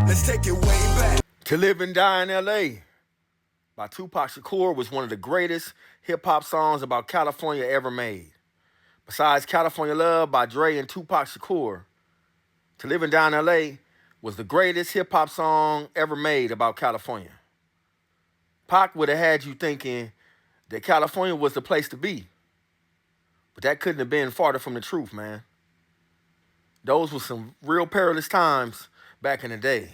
Let's take it way back. To Live and Die in L.A. by Tupac Shakur was one of the greatest hip-hop songs about California ever made. Besides California Love by Dre and Tupac Shakur, To Live and Die in L.A. was the greatest hip-hop song ever made about California. Pac would have had you thinking that California was the place to be. But that couldn't have been farther from the truth, man. Those were some real perilous times back in the day.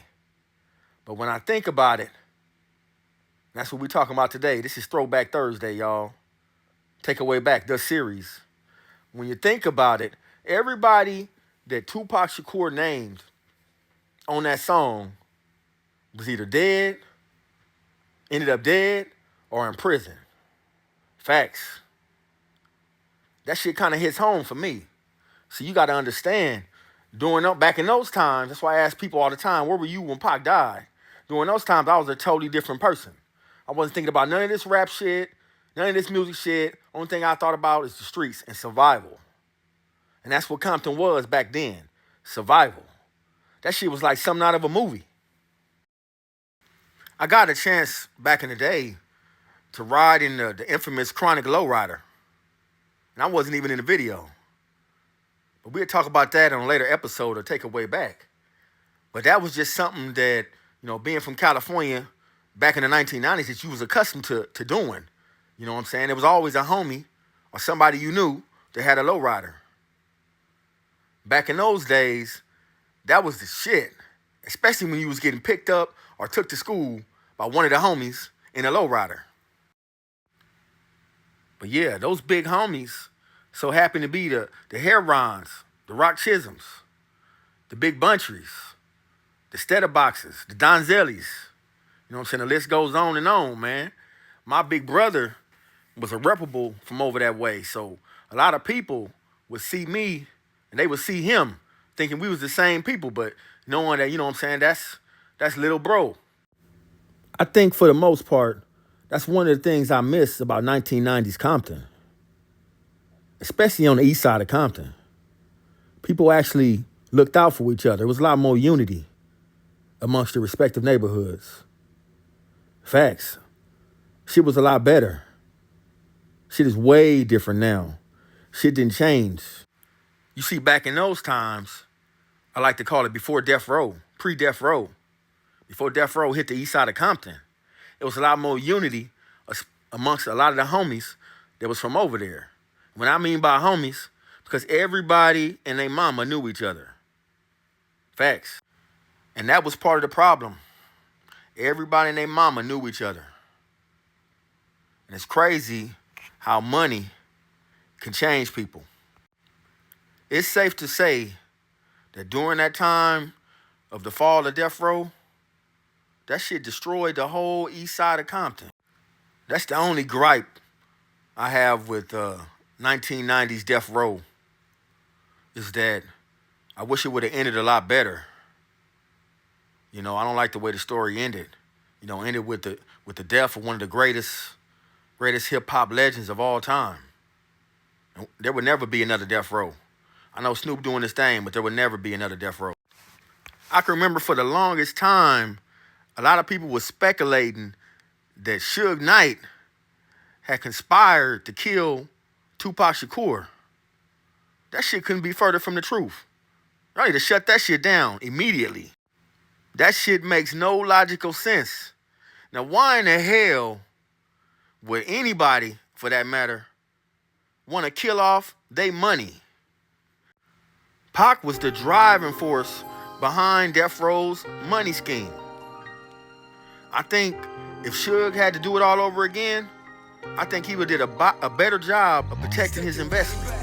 But when I think about it, that's what we're talking about today. This is Throwback Thursday, y'all. Takeaway Back, the series. When you think about it, everybody that Tupac Shakur named on that song was either dead, ended up dead, or in prison. Facts. That shit kind of hits home for me. So you got to understand, back in those times, that's why I ask people all the time, where were you when Pac died? During those times, I was a totally different person. I wasn't thinking about none of this rap shit, none of this music shit. Only thing I thought about is the streets and survival. And that's what Compton was back then, survival. That shit was like something out of a movie. I got a chance back in the day to ride in the infamous Chronic Lowrider. And I wasn't even in the video. But we'll talk about that on a later episode or Takeaway Back. But that was just something that, being from California back in the 1990s, that you was accustomed to doing. You know what I'm saying? There was always a homie or somebody you knew that had a lowrider. Back in those days, that was the shit. Especially when you was getting picked up or took to school by one of the homies in a lowrider. But yeah, those big homies so happened to be the Herons, the Rock Chisholms, the Big Buntrys, the Stettaboxes, the Donzellis. You know what I'm saying? The list goes on and on, man. My big brother was a reputable from over that way. So a lot of people would see me and they would see him thinking we was the same people, but knowing that, that's little bro. I think for the most part, that's one of the things I miss about 1990's Compton, especially on the east side of Compton. People actually looked out for each other. There was a lot more unity amongst the respective neighborhoods. Facts. Shit was a lot better. Shit is way different now. Shit didn't change. You see, back in those times, I like to call it before Death Row, pre-Death Row. Before Death Row hit the east side of Compton, it was a lot more unity amongst a lot of the homies that was from over there. What I mean by homies, because everybody and their mama knew each other. Facts. And that was part of the problem. Everybody and their mama knew each other. And it's crazy how money can change people. It's safe to say that during that time of the fall of Death Row, that shit destroyed the whole east side of Compton. That's the only gripe I have with 1990's Death Row, is that I wish it would have ended a lot better. I don't like the way the story ended. Ended with the death of one of the greatest hip-hop legends of all time. And there would never be another Death Row. I know Snoop doing his thing, but there would never be another Death Row. I can remember for the longest time, a lot of people were speculating that Suge Knight had conspired to kill Tupac Shakur. That shit couldn't be further from the truth. I need to shut that shit down immediately. That shit makes no logical sense. Now, why in the hell would anybody, for that matter, want to kill off their money? Pac was the driving force behind Death Row's money scheme. I think if Suge had to do it all over again, I think he would have did a better job of protecting his investment.